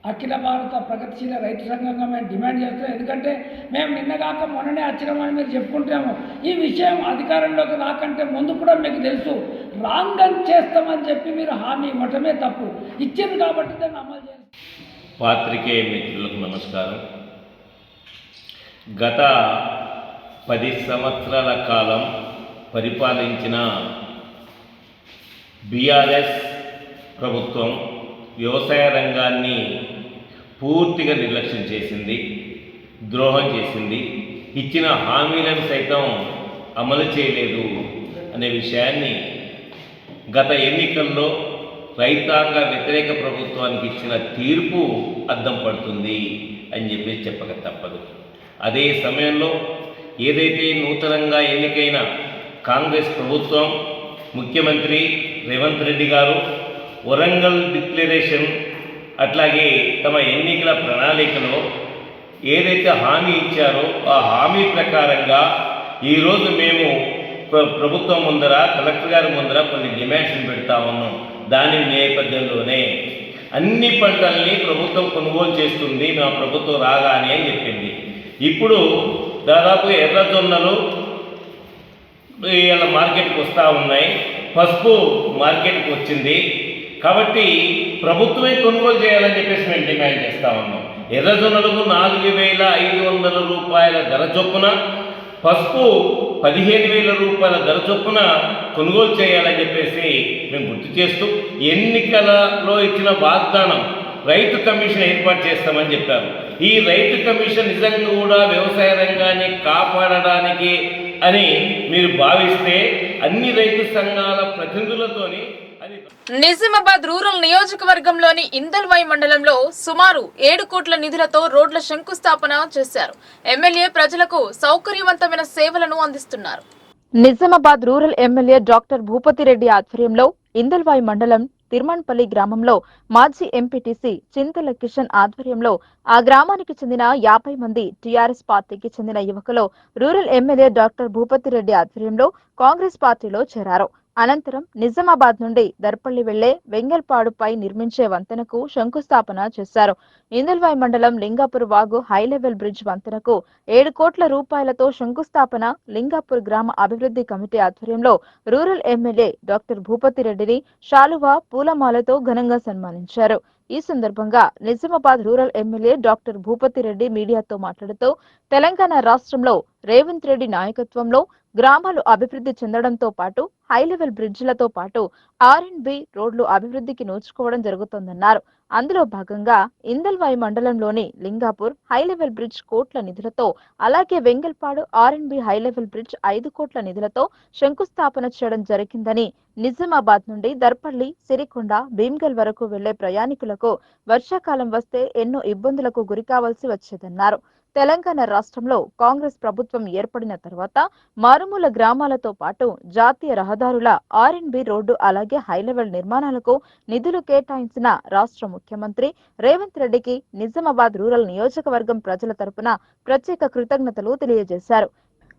అఖిల భారత ప్రగతిశీల రైతు సంఘంగా మేము డిమాండ్ చేస్తున్నాం. ఎందుకంటే మేము నిన్నగాక మొన్ననే వచ్చినామని మీరు చెప్పుకుంటాము. ఈ విషయం అధికారంలోకి రాకంటే ముందు కూడా మీకు తెలుసు. రాంగం చేస్తామని చెప్పి మీరు హామీ ఇవ్వటమే తప్పు. ఇచ్చింది కాబట్టి దాన్ని అమలు చేస్తాం. పాత్రికేయ మిత్రులకు నమస్కారం. గత 10 సంవత్సరాల కాలం పరిపాలించిన బీఆర్ఎస్ ప్రభుత్వం వ్యవసాయ రంగాన్ని పూర్తిగా నిర్లక్ష్యం చేసింది, ద్రోహం చేసింది. ఇచ్చిన హామీలను సైతం అమలు చేయలేదు అనే విషయాన్ని గత ఎన్నికల్లో రైతాంగ వ్యతిరేక ప్రభుత్వానికి ఇచ్చిన తీర్పు అద్దం పడుతుంది అని చెప్పి చెప్పక తప్పదు. అదే సమయంలో ఏదైతే నూతనంగా ఎన్నికైన కాంగ్రెస్ ప్రభుత్వం, ముఖ్యమంత్రి రేవంత్ రెడ్డి గారు వరంగల్ డిక్లరేషన్ అట్లాగే తమ ఎన్నికల ప్రణాళికలో ఏదైతే హామీ ఇచ్చారో ఆ హామీ ప్రకారంగా ఈరోజు మేము ప్రభుత్వం ముందర, కలెక్టర్ గారి ముందర కొన్ని డిమాండ్స్ని పెడతా ఉన్నాం. దాని నేపథ్యంలోనే అన్ని పంటల్ని ప్రభుత్వం కొనుగోలు చేస్తుంది మా ప్రభుత్వం రాగానే అని చెప్పింది. ఇప్పుడు దాదాపు ఎర్రజొన్నలు ఇవాళ మార్కెట్కి వస్తూ ఉన్నాయి. పసుపు మార్కెట్కి వచ్చింది కాబట్టి ప్రభుత్వమే కొనుగోలు చేయాలని చెప్పేసి మేము డిమాండ్ చేస్తూ ఉన్నాం. ఎర్రజొన్నలకు 4,500 రూపాయల ధర చొప్పున, పసుపు 15,000 రూపాయల ధర చొప్పున కొనుగోలు చేయాలని చెప్పేసి మేము గుర్తు చేస్తూ, ఎన్నికలలో ఇచ్చిన వాగ్దానం రైతు కమిషన్ ఏర్పాటు చేస్తామని చెప్పారు. ఈ రైతు కమిషన్ నిజంగా కూడా వ్యవసాయ రంగాన్ని కాపాడడానికి అని మీరు భావిస్తే అన్ని రైతు సంఘాల ప్రతినిధులతోని నిజామాబాద్ రూరల్ నియోజకవర్గంలోని ఇందల్వాయి మండలంలో సుమారు 7 కోట్ల నిధులతో రోడ్ల శంకుస్థాపన చేశారు. ఎమ్మెల్యే ప్రజలకు సౌకర్యవంతమైన సేవలను అందిస్తున్నారు. Nizamabad rural MLA doctor Bhupathi Reddy ఆధ్వర్యంలో ఇందల్వాయి మండలం తిరుమన్పల్లి గ్రామంలో మాజీ ఎంపీటీసీ చింతల కిషన్ ఆధ్వర్యంలో ఆ గ్రామానికి చెందిన 50 మంది టీఆర్ఎస్ పార్టీకి చెందిన యువకులు రూరల్ ఎమ్మెల్యే డాక్టర్ భూపతిరెడ్డి ఆధ్వర్యంలో కాంగ్రెస్ పార్టీలో చేరారు. అనంతరం నిజామాబాద్ నుండి దర్పల్లి వెళ్లే వెంగల్పాడుపై నిర్మించే వంతెనకు శంకుస్థాపన చేశారు. ఇందల్వాయి మండలం లింగాపూర్ వాగు హైలెవెల్ బ్రిడ్జ్ వంతెనకు 7 కోట్ల రూపాయలతో శంకుస్థాపన లింగాపూర్ గ్రామ అభివృద్ధి కమిటీ ఆధ్వర్యంలో రూరల్ ఎమ్మెల్యే డాక్టర్ భూపతిరెడ్డిని శాలువా పూలమాలతో ఘనంగా సన్మానించారు. ఈ సందర్భంగా Nizamabad rural MLA doctor Bhupathi Reddy మీడియాతో మాట్లాడుతూ తెలంగాణ రాష్ట్రంలో రేవంత్ రెడ్డి నాయకత్వంలో గ్రామాలు అభివృద్ధి చెందడంతో పాటు హైలెవెల్ బ్రిడ్జిలతో పాటు R&B రోడ్లు అభివృద్ధికి నోచుకోవడం జరుగుతోందన్నారు. అందులో భాగంగా ఇందల్వాయి మండలంలోని లింగాపూర్ హైలెవెల్ బ్రిడ్జ్ కోట్ల నిధులతో, అలాగే వెంగల్పాడు R&B హైలెవెల్ బ్రిడ్జ్ 5 కోట్ల నిధులతో శంకుస్థాపన చేయడం జరిగిందని, నిజామాబాద్ నుండి దర్పల్లి, సిరికొండ, భీమ్గల్ వరకు వెళ్లే ప్రయాణికులకు వర్షాకాలం వస్తే ఎన్నో ఇబ్బందులకు గురికావాల్సి వచ్చేదన్నారు. తెలంగాణ రాష్ట్రంలో కాంగ్రెస్ ప్రభుత్వం ఏర్పడిన తర్వాత మారుమూల గ్రామాలతో పాటు జాతీయ రహదారుల R&B రోడ్డు అలాగే హైలెవెల్ నిర్మాణాలకు నిధులు కేటాయించిన రాష్ట్ర ముఖ్యమంత్రి రేవంత్ రెడ్డికి నిజామాబాద్ రూరల్ నియోజకవర్గం ప్రజల తరపున ప్రత్యేక కృతజ్ఞతలు తెలియజేశారు.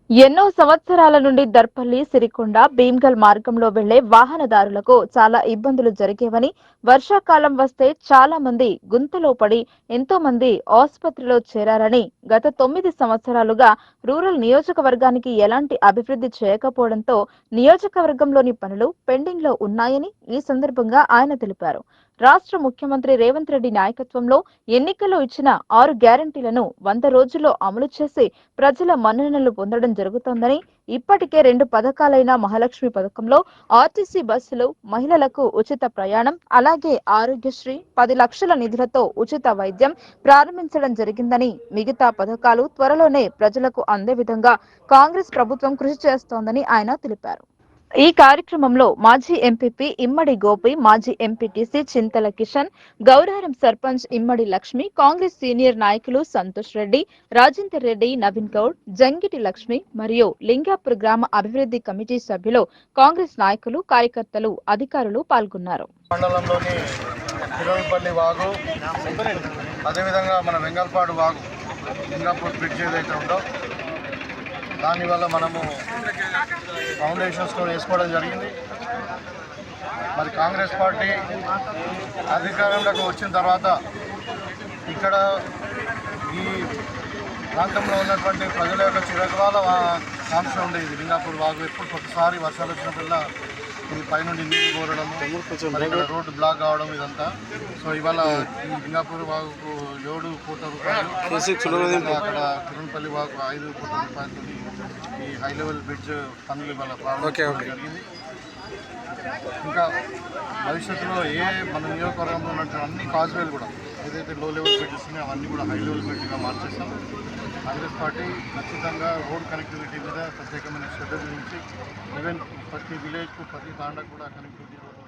ఎన్నో సంవత్సరాల నుండి దర్పల్లి, సిరికొండ, భీమ్గల్ మార్గంలో వెళ్లే వాహనదారులకు చాలా ఇబ్బందులు జరిగేవని, వర్షాకాలం వస్తే చాలా మంది గుంతలో పడి ఎంతో మంది ఆసుపత్రిలో చేరారని, గత 9 సంవత్సరాలుగా రూరల్ నియోజకవర్గానికి ఎలాంటి అభివృద్ధి చేయకపోవడంతో నియోజకవర్గంలోని పనులు పెండింగ్ లో ఉన్నాయని ఈ సందర్భంగా ఆయన తెలిపారు. రాష్ట్ర ముఖ్యమంత్రి రేవంత్ రెడ్డి నాయకత్వంలో ఎన్నికల్లో ఇచ్చిన 6 గ్యారంటీలను 100 రోజుల్లో అమలు చేసి ప్రజల మన్ననలు పొందడం జరుగుతోందని, ఇప్పటికే 2 పథకాలైన మహాలక్ష్మి పథకంలో ఆర్టీసీ బస్సులు, మహిళలకు ఉచిత ప్రయాణం, అలాగే ఆరోగ్యశ్రీ 10 లక్షల నిధులతో ఉచిత వైద్యం ప్రారంభించడం జరిగిందని, మిగతా పథకాలు త్వరలోనే ప్రజలకు అందే విధంగా కాంగ్రెస్ ప్రభుత్వం కృషి చేస్తోందని ఆయన తెలిపారు. ఈ కార్యక్రమంలో మాజీ ఎంపీపీ ఇమ్మడి గోపి, మాజీ ఎంపీటీసీ చింతల కిషన్, గౌరారం సర్పంచ్ ఇమ్మడి లక్ష్మి, కాంగ్రెస్ సీనియర్ నాయకులు సంతోష్ రెడ్డి, రాజేందర్ రెడ్డి, నవీన్ గౌడ్, జంగిటి లక్ష్మి మరియు లింగాపూర్ గ్రామ అభివృద్ధి కమిటీ సభ్యులు, కాంగ్రెస్ నాయకులు, కార్యకర్తలు, అధికారులు పాల్గొన్నారు. మండలంలోని తిరుమలపల్లి వాగు, అదేవిధంగా మన వెంగల్పాడు వాగు, లింగాపూర్ బ్రిడ్జ్ ఏదైతే ఉందో దానివల్ల మనము ఫౌండేషన్స్ కూడా వేసుకోవడం జరిగింది. మరి కాంగ్రెస్ పార్టీ అధికారంలోకి వచ్చిన తర్వాత ఇక్కడ ఈ ప్రాంతంలో ఉన్నటువంటి ప్రజల యొక్క చిరకాల కాంక్ష ఉండేది లింగాపూర్ వాగు. ఎప్పుడు ప్రతిసారి వర్షాలు వచ్చినప్పుడల్లా ఇది పైనుండి నీళ్ళు కోరడము, ఇక్కడ రోడ్డు బ్లాక్ కావడం ఇదంతా. సో ఇవాళ ఈ లింగాపూర్ వాగుకు 7 కోట్ల రూపాయలు, అక్కడ తిరుమలపల్లి వాగు 5 కోట్ల రూపాయలతో ఈ హై లెవెల్ బ్రిడ్జ్ పనులు ఇవాళ ప్రారంభించడం జరిగింది. ఇంకా భవిష్యత్తులో మన నియోజకవర్గంలో ఉన్నటువంటి అన్ని కాజ్వేలు కూడా ఏదైతే లో లెవెల్ బ్రిడ్జెస్ ఉన్నాయో అవన్నీ కూడా హై లెవెల్ బ్రిడ్జ్గా మార్చేస్తాం. కాంగ్రెస్ పార్టీ ఖచ్చితంగా రోడ్ కనెక్టివిటీ మీద ప్రత్యేకమైన శ్రద్ధ గురించి ఈవెన్ ప్రతి విలేజ్కు, ప్రతి తాండకు కూడా కనెక్టివిటీ రోడ్డు.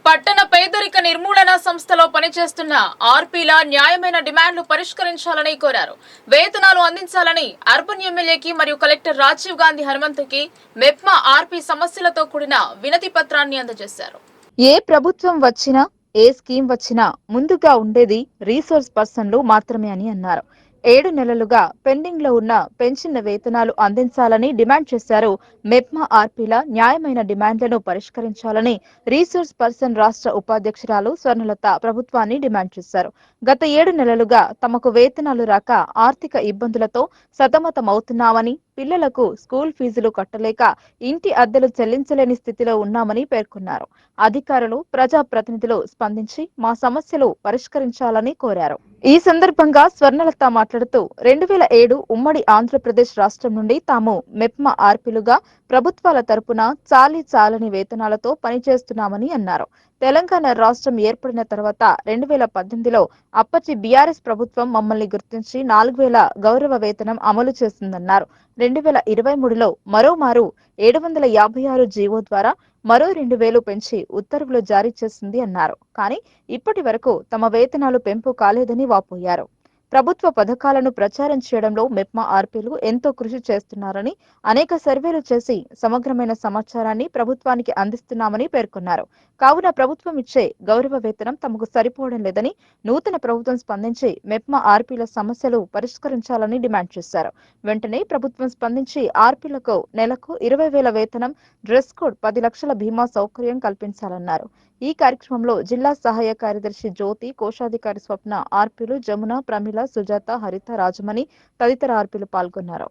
పట్టణ పేదరిక నిర్మూలన సంస్థలో పనిచేస్తున్న ఆర్పీల న్యాయమైన డిమాండ్లు పరిష్కరించాలని కోరారు. వేతనాలు అందించాలని అర్బన్ ఎమ్మెల్యేకి మరియు కలెక్టర్ రాజీవ్ గాంధీ హనుమంతుకి మెప్మా ఆర్పీ సమస్యలతో కూడిన వినతి పత్రాన్ని అందజేశారు. ఏ ప్రభుత్వం వచ్చినా, ఏ స్కీమ్ వచ్చినా ముందుగా ఉండేది రీసోర్స్ పర్సన్లు మాత్రమే అని అన్నారు. 7 నెలలుగా పెండింగ్ లో ఉన్న పెన్షన్ వేతనాలు అందించాలని డిమాండ్ చేశారు. మెప్మా ఆర్పీల న్యాయమైన డిమాండ్లను పరిష్కరించాలని రీసోర్స్ పర్సన్ రాష్ట్ర ఉపాధ్యక్షురాలు స్వర్ణలత ప్రభుత్వాన్ని డిమాండ్ చేశారు. గత 7 నెలలుగా తమకు వేతనాలు రాక ఆర్థిక ఇబ్బందులతో సతమతమవుతున్నామని, పిల్లలకు స్కూల్ ఫీజులు కట్టలేక ఇంటి అద్దెలు చెల్లించలేని స్థితిలో ఉన్నామని పేర్కొన్నారు. అధికారులు, ప్రజాప్రతినిధులు స్పందించి మా సమస్యలు పరిష్కరించాలని కోరారు. ఈ సందర్భంగా స్వర్ణలత మాట్లాడుతూ 2007 ఉమ్మడి ఆంధ్రప్రదేశ్ రాష్ట్రం నుండి తాము మెప్మా ఆర్పీలుగా ప్రభుత్వాల తరపున చాలని వేతనాలతో పనిచేస్తున్నామని అన్నారు. తెలంగాణ రాష్ట్రం ఏర్పడిన తర్వాత 2018లో అప్పటి బీఆర్ఎస్ ప్రభుత్వం మమ్మల్ని గుర్తించి 4000 గౌరవ వేతనం అమలు చేసిందన్నారు. 2023లో మరోమారు 756 జీవో ద్వారా మరో 2000 పెంచి ఉత్తర్వులు జారీ చేసింది అన్నారు. కానీ ఇప్పటి వరకు తమ వేతనాలు పెంపు కాలేదని వాపోయారు. ప్రభుత్వ పథకాలను ప్రచారం చేయడంలో మెప్మా ఆర్పీలు ఎంతో కృషి చేస్తున్నారని, అనేక సర్వేలు చేసి సమగ్రమైన సమాచారాన్ని ప్రభుత్వానికి అందిస్తున్నామని పేర్కొన్నారు. కావున ప్రభుత్వం ఇచ్చే గౌరవ వేతనం తమకు సరిపోవడం లేదని, నూతన ప్రభుత్వం స్పందించి మెప్మా ఆర్పీల సమస్యలు పరిష్కరించాలని డిమాండ్ చేశారు. వెంటనే ప్రభుత్వం స్పందించి ఆర్పీలకు నెలకు 20,000 వేతనం, డ్రెస్ కోడ్, 10 లక్షల బీమా సౌకర్యం కల్పించాలన్నారు. ఈ కార్యక్రమంలో జిల్లా సహాయ కార్యదర్శి జ్యోతి, కోశాధికారి స్వప్న, ఆర్పీలు జమున, ప్రమిళ, సుజాత, హరిత, రాజమణి తదితర ఆర్పీలు పాల్గొన్నారు.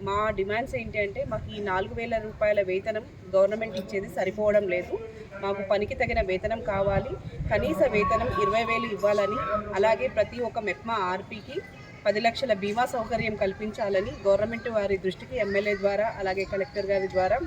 మా డిమాండ్స్ ఏంటి అంటే, మాకు ఈ 4,000 రూపాయల వేతనం గవర్నమెంట్ ఇచ్చేది సరిపోవడం లేదు. మాకు పనికి తగిన వేతనం కావాలి. కనీస వేతనం 20,000 ఇవ్వాలని, అలాగే ప్రతి ఒక్క మెప్మా ఆర్పీకి 10 లక్షల బీమా సౌకర్యం కల్పించాలని గవర్నమెంట్ వారి దృష్టికి ఎమ్మెల్యే ద్వారా, అలాగే కలెక్టర్ గారి ద్వారా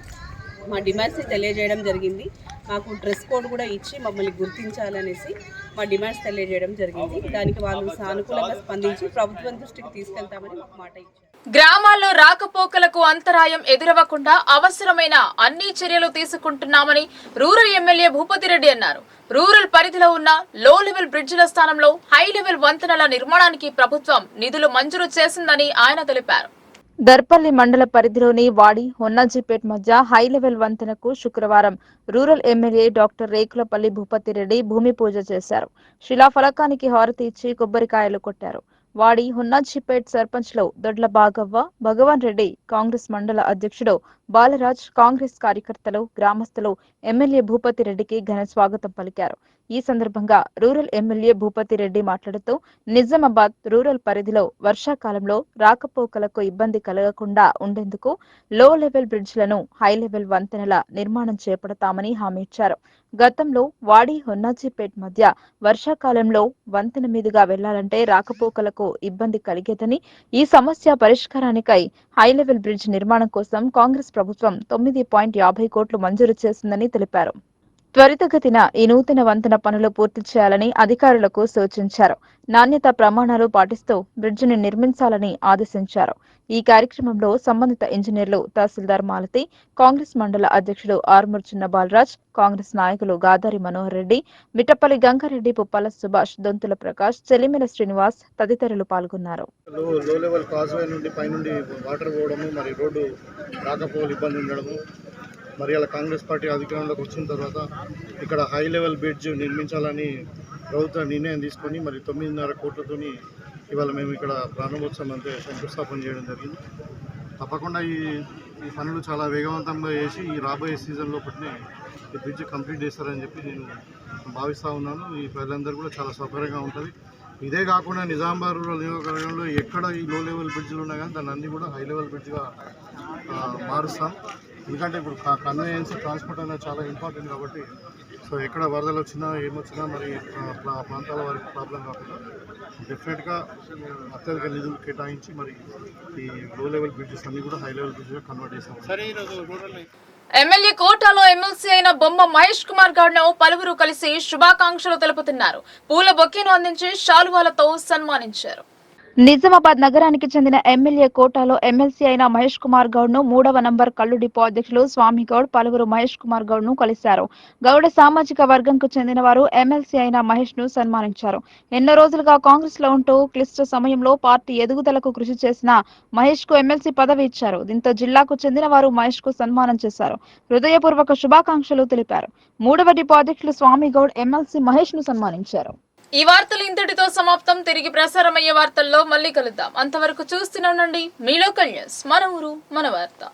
మా డిమాండ్స్ తెలియజేయడం జరిగింది. మాకు డ్రెస్ కోడ్ కూడా ఇచ్చి మమ్మల్ని గుర్తించాలనేసి మా డిమాండ్స్ తెలియజేయడం జరిగింది. దానికి వాళ్ళు సానుకూలంగా స్పందించి ప్రభుత్వం దృష్టికి తీసుకెళ్తామని మాకు మాట ఇచ్చారు. గ్రామాల్లో రాకపోకలకు అంతరాయం ఎదురవ్వకుండా అవసరమైన అన్ని చర్యలు తీసుకుంటున్నామని రూరల్ ఎమ్మెల్యే భూపతిరెడ్డి అన్నారు. రూరల్ పరిధిలో ఉన్న లో లెవెల్ బ్రిడ్జిల స్థానంలో హై లెవెల్ వంతెనల నిర్మాణానికి ప్రభుత్వం నిధులు మంజూరు చేసిందని ఆయన తెలిపారు. దర్పల్లి మండల పరిధిలోని వాడి, హొన్నాజీపేట్ మధ్య హై లెవెల్ వంతెనకు శుక్రవారం rural MLA doctor Rekulapalli Bhupathi Reddy భూమి పూజ చేశారు. శిలాఫలకానికి హారతి ఇచ్చి కొబ్బరికాయలు కొట్టారు. వాడి, హొన్నాజీపేట్ సర్పంచ్లు దొడ్ల బాగవ్వ, భగవాన్ రెడ్డి, కాంగ్రెస్ మండల అధ్యక్షుడు బాలరాజ్, కాంగ్రెస్ కార్యకర్తలు, గ్రామస్తులు ఎమ్మెల్యే భూపతిరెడ్డికి ఘన స్వాగతం పలికారు. ఈ సందర్భంగా రూరల్ ఎమ్మెల్యే భూపతిరెడ్డి మాట్లాడుతూ నిజామాబాద్ రూరల్ పరిధిలో వర్షాకాలంలో రాకపోకలకు ఇబ్బంది కలగకుండా ఉండేందుకు లో లెవెల్ బ్రిడ్జ్లను హై లెవెల్ వంతెనల నిర్మాణం చేపడతామని హామీ ఇచ్చారు. గతంలో వాడి, హొన్నాజీపేట్ మధ్య వర్షాకాలంలో వంతెన మీదుగా వెళ్లాలంటే రాకపోకలకు ఇబ్బంది కలిగేదని, ఈ సమస్య పరిష్కారానికై హై లెవెల్ బ్రిడ్జ్ నిర్మాణం కోసం కాంగ్రెస్ ప్రభుత్వం 9.50 కోట్లు మంజూరు చేసిందని తెలిపారు. త్వరితగతిన ఈ నూతన వంతెన పనులు పూర్తి చేయాలని అధికారులకు సూచించారు. నాణ్యత ప్రమాణాలు పాటిస్తూ బ్రిడ్జిని నిర్మించాలని ఆదేశించారు. ఈ కార్యక్రమంలో సంబంధిత ఇంజనీర్లు, తహసీల్దార్ మాలతి, కాంగ్రెస్ మండల అధ్యక్షుడు ఆర్మూర్ చిన్న బాలరాజ్, కాంగ్రెస్ నాయకులు గాదారి మనోహర్ రెడ్డి, మిట్టపల్లి గంగారెడ్డి, పుప్పాల సుభాష్, దొంతుల ప్రకాష్, చెలిమిల శ్రీనివాస్ తదితరులు పాల్గొన్నారు. లో లెవెల్ కాజ్వే నుండి పైనుండి వాటర్ పోవడము, మరి రోడ్డు రాకపోకలు ఇబ్బంది ఉండడము, మరి అలా కాంగ్రెస్ పార్టీ అధికారంలోకి వచ్చిన తర్వాత ఇక్కడ హై లెవెల్ బ్రిడ్జ్ నిర్మించాలని ప్రభుత్వం నిర్ణయం తీసుకొని మరి 9.5 కోట్లతోని ఇవాళ మేము ఇక్కడ ప్రారంభోత్సవం అంటే శంకుస్థాపన చేయడం జరిగింది. తప్పకుండా ఈ పనులు చాలా వేగవంతంగా చేసి ఈ రాబోయే సీజన్లో పట్టిన ఈ బ్రిడ్జ్ కంప్లీట్ చేస్తారని చెప్పి నేను భావిస్తూ ఉన్నాను. ఈ ప్రజలందరూ కూడా చాలా సౌకర్యంగా ఉంటుంది. ఇదే కాకుండా నిజామాబాద్ రూరల్ నియోజకవర్గంలో ఎక్కడ ఈ లో లెవెల్ బ్రిడ్జ్లు ఉన్నా కానీ దాన్ని అన్ని కూడా హై లెవెల్ బ్రిడ్జ్గా మారుస్తాం. ఎందుకంటే ఇప్పుడు కన్వీనియన్స్, ట్రాన్స్పోర్ట్ అనేది చాలా ఇంపార్టెంట్ కాబట్టి, సో ఎక్కడ వరదలు వచ్చినా ఏమొచ్చినా మరి ప్రాంతాల వారికి ప్రాబ్లం కాకుండా డెఫినెట్గా అత్యధిక నిధులు కేటాయించి మరి ఈ లో లెవెల్ బ్రిడ్జెస్ అన్ని కూడా హై లెవెల్ బ్రిడ్జ్గా కన్వర్ట్ చేస్తాం. ఎమ్మెల్యే కోటాలో ఎమ్మెల్సీ అయిన బొమ్మ మహేష్ కుమార్ గౌడ్ ను పలువురు కలిసి శుభాకాంక్షలు తెలుపుతున్నారు. పూల బొకేను అందించి శాలువాలతో సన్మానించారు. నిజామాబాద్ నగరానికి చెందిన ఎమ్మెల్యే కోటాలో ఎమ్మెల్సీ అయిన మహేష్ కుమార్ గౌడ్ ను 3వ నంబర్ కల్లు డిపో అధ్యక్షులు స్వామి గౌడ్ పలువురు మహేష్ కుమార్ గౌడ్ ను కలిశారు. గౌడ సామాజిక వర్గంకు చెందిన వారు ఎమ్మెల్సీ అయిన మహేష్ ను సన్మానించారు. ఎన్నో రోజులుగా కాంగ్రెస్ లో ఉంటూ క్లిష్ట సమయంలో పార్టీ ఎదుగుదలకు కృషి చేసిన మహేష్ కు ఎమ్మెల్సీ పదవి ఇచ్చారు. దీంతో జిల్లాకు చెందిన వారు మహేష్ కు సన్మానం చేశారు. హృదయపూర్వక శుభాకాంక్షలు తెలిపారు. 3వ డిపో అధ్యక్షులు స్వామి గౌడ్ ఎమ్మెల్సీ మహేష్ ను సన్మానించారు. ఈ వార్తలు ఇంతటితో సమాప్తం. తిరిగి ప్రసారమయ్యే వార్తల్లో మళ్ళీ కలుద్దాం. అంతవరకు చూస్తూనే ఉండండి మీ లోకల్ న్యూస్. మన ఊరు మన వార్త.